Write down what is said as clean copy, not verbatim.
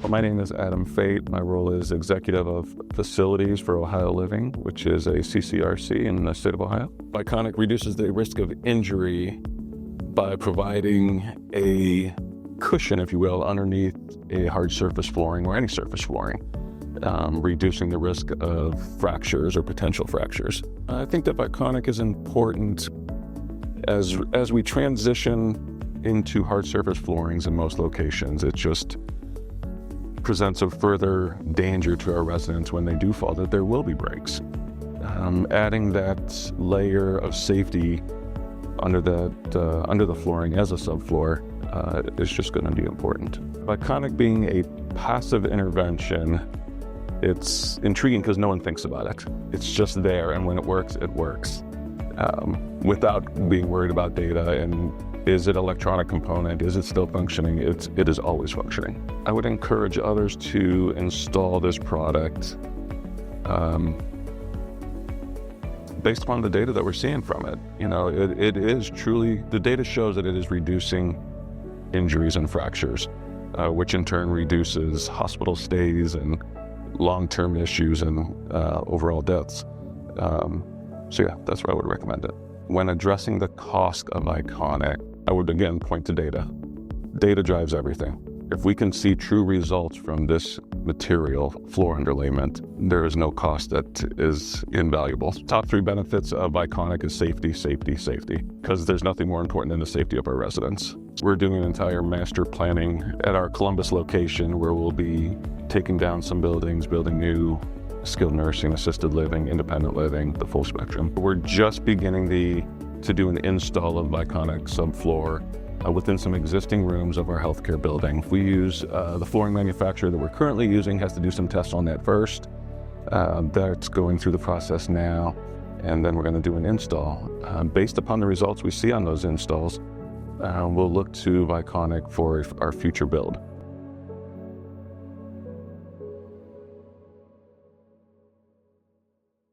My name is Adam Fait. My role is Executive of Facilities for Ohio Living, which is a CCRC in the state of Ohio. Viconic reduces the risk of injury by providing a cushion, if you will, underneath a hard surface flooring or any surface flooring, reducing the risk of fractures or potential fractures. I think that Viconic is important as we transition into hard surface floorings in most locations. It just presents a further danger to our residents when they do fall, that there will be breaks. Adding that layer of safety under the flooring as a subfloor is just going to be important. Viconic being a passive intervention, it's intriguing because no one thinks about it. It's just there, and when it works, without being worried about data and is it electronic component? Is it still functioning? It is always functioning. I would encourage others to install this product based upon the data that we're seeing from it. You know, it is truly, the data shows that it is reducing injuries and fractures, which in turn reduces hospital stays and long-term issues and overall deaths. So yeah, that's why I would recommend it. When addressing the cost of Viconic, I would again point to data. Data drives everything. If we can see true results from this material, floor underlayment, there is no cost that is invaluable. Top 3 benefits of Viconic is safety, safety, safety, because there's nothing more important than the safety of our residents. We're doing an entire master planning at our Columbus location where we'll be taking down some buildings, building new skilled nursing, assisted living, independent living, the full spectrum. We're just beginning to do an install of Viconic subfloor within some existing rooms of our healthcare building. We use the flooring manufacturer that we're currently using has to do some tests on that first. That's going through the process now, and then we're going to do an install. Based upon the results we see on those installs, we'll look to Viconic for our future build.